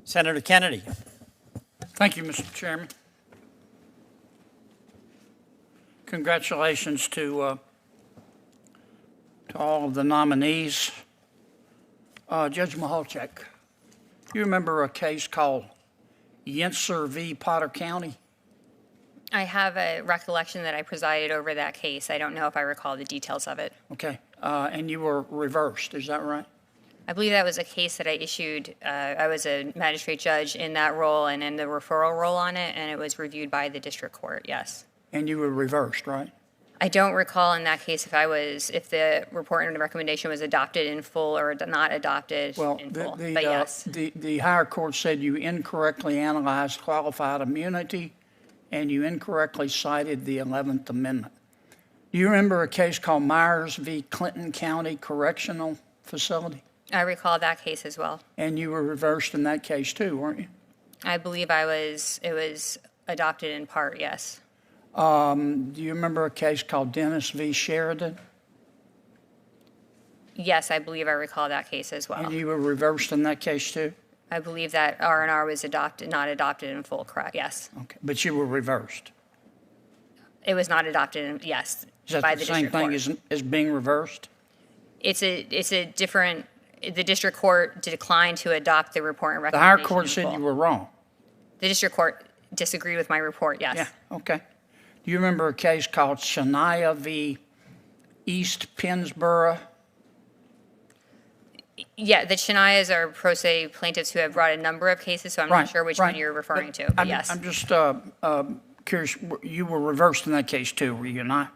Senator Kennedy. Thank you, Mr. Chairman. Congratulations to all of the nominees. Judge Mahalchek, you remember a case called Yentzer v. Potter County? I have a recollection that I presided over that case. I don't know if I recall the details of it. Okay, and you were reversed, is that right? I believe that was a case that I issued. I was a magistrate judge in that role and in the referral role on it, and it was reviewed by the district court, yes. And you were reversed, right? I don't recall in that case if the report and the recommendation was adopted in full or not adopted in full, but yes. The higher court said you incorrectly analyzed qualified immunity and you incorrectly cited the 11th Amendment. Do you remember a case called Myers v. Clinton County Correctional Facility? I recall that case as well. And you were reversed in that case too, weren't you? I believe it was adopted in part, yes. Do you remember a case called Dennis v. Sheridan? Yes, I believe I recall that case as well. And you were reversed in that case too? I believe that R&R was not adopted in full, correct, yes. Okay, but you were reversed. It was not adopted, yes, Is that by the the same district thing court. as being reversed? It's a different, the district court declined to adopt the report and The higher recommendation court in said full. you were wrong. The district court disagreed with my report, yes. Yeah, okay. Do you remember a case called Shania v. East Pennsboro? Yeah, the Chenias are pro se plaintiffs who have brought a number of cases, so I'm Right, not sure which right. one you're referring to, but yes. I'm just curious, you were reversed in that case too, were you not?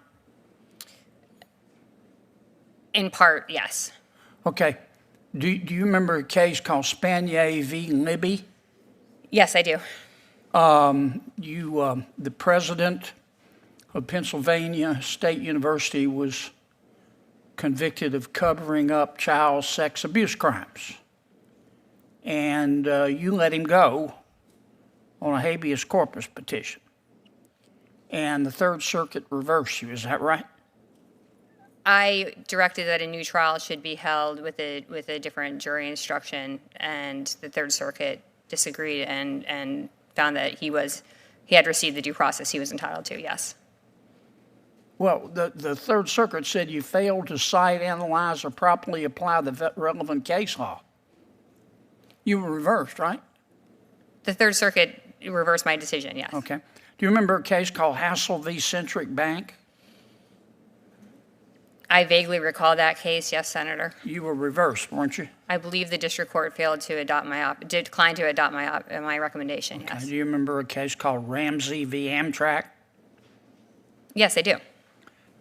In part, yes. Okay. Do you remember a case called Spanier v. Libby? Yes, I do. The president of Pennsylvania State University was convicted of covering up child sex abuse crimes. And you let him go on a habeas corpus petition. And the Third Circuit reversed you, is that right? I directed that a new trial should be held with a different jury instruction, and the Third Circuit disagreed and found that he had received the due process he was entitled to, yes. Well, the Third Circuit said you failed to cite, analyze, or properly apply the relevant case law. You were reversed, right? The Third Circuit reversed my decision, yes. Okay. Do you remember a case called Hassel v. Centric Bank? I vaguely recall that case, yes, Senator. You were reversed, weren't you? I believe the district court failed to decline to adopt my recommendation, Okay. yes. Do you remember a case called Ramsey v. Amtrak? Yes, I do.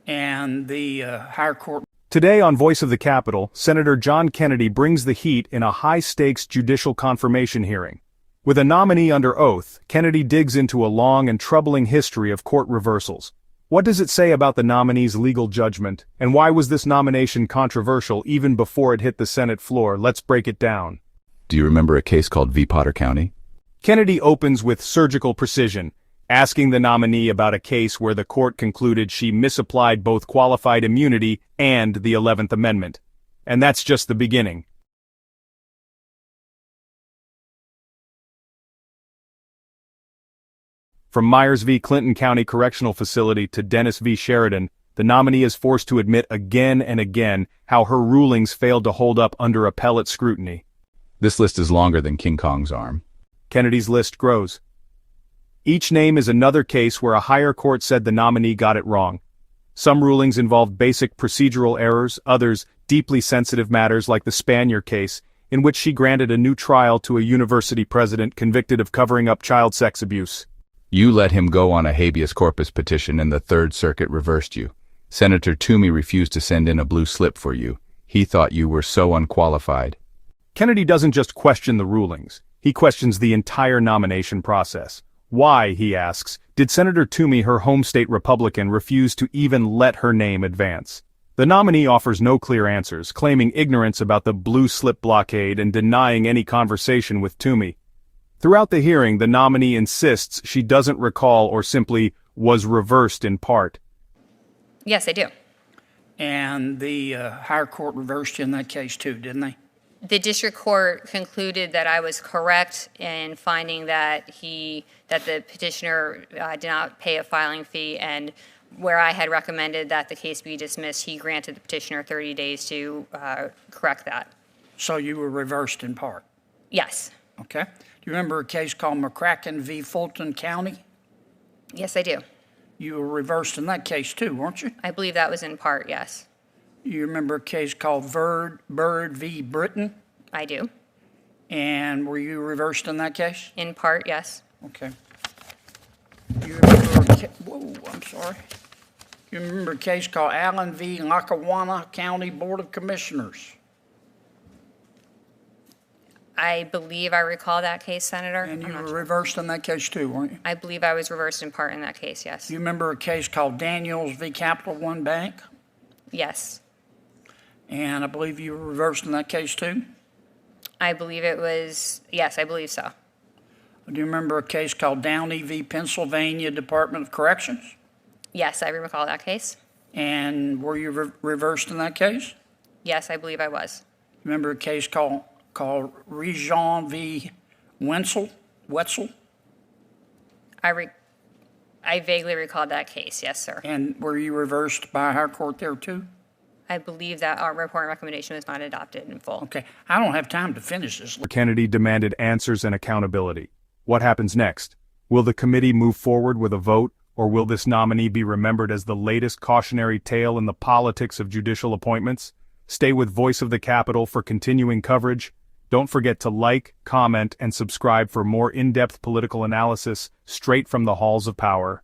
And the higher court. Today on Voice of the Capitol, Senator John Kennedy brings the heat in a high-stakes judicial confirmation hearing. With a nominee under oath, Kennedy digs into a long and troubling history of court reversals. What does it say about the nominee's legal judgment, and why was this nomination controversial even before it hit the Senate floor? Let's break it down. Do you remember a case called v. Potter County? Kennedy opens with surgical precision, asking the nominee about a case where the court concluded she misapplied both qualified immunity and the 11th Amendment. And that's just the beginning. From Myers v. Clinton County Correctional Facility to Dennis v. Sheridan, the nominee is forced to admit again and again how her rulings failed to hold up under appellate scrutiny. This list is longer than King Kong's arm. Kennedy's list grows. Each name is another case where a higher court said the nominee got it wrong. Some rulings involved basic procedural errors, others deeply sensitive matters like the Spanier case, in which she granted a new trial to a university president convicted of covering up child sex abuse. You let him go on a habeas corpus petition and the Third Circuit reversed you. Senator Toomey refused to send in a blue slip for you. He thought you were so unqualified. Kennedy doesn't just question the rulings, he questions the entire nomination process. Why, he asks, did Senator Toomey, her home state Republican, refuse to even let her name advance? The nominee offers no clear answers, claiming ignorance about the blue slip blockade and denying any conversation with Toomey. Throughout the hearing, the nominee insists she doesn't recall or simply was reversed in part. Yes, I do. And the higher court reversed you in that case too, didn't they? The district court concluded that I was correct in finding that the petitioner did not pay a filing fee, and where I had recommended that the case be dismissed, he granted the petitioner 30 days to correct that. So you were reversed in part. Yes. Okay. Do you remember a case called McCracken v. Fulton County? Yes, I do. You were reversed in that case too, weren't you? I believe that was in part, yes. You remember a case called Bird v. Britton? I do. And were you reversed in that case? In part, yes. Okay. You remember I'm sorry. You remember a case called Allen v. Lackawanna County Board of Commissioners? I believe I recall that case, Senator. And you I'm were not sure. reversed in that case too, weren't you? I believe I was reversed in part in that case, yes. You remember a case called Daniels v. Capital One Bank? Yes. And I believe you were reversed in that case too? I believe it was, yes, I believe so. Do you remember a case called Downey v. Pennsylvania Department of Corrections? Yes, I recall that case. And were you reversed in that case? Yes, I believe I was. Remember a case called Region v. Wetzel? I vaguely recall that case, yes, sir. And were you reversed by a higher court there too? I believe that our report and recommendation was not adopted in full. Okay, I don't have time to finish this. Kennedy demanded answers and accountability. What happens next? Will the committee move forward with a vote, or will this nominee be remembered as the latest cautionary tale in the politics of judicial appointments? Stay with Voice of the Capitol for continuing coverage. Don't forget to like, comment, and subscribe for more in-depth political analysis straight from the halls of power.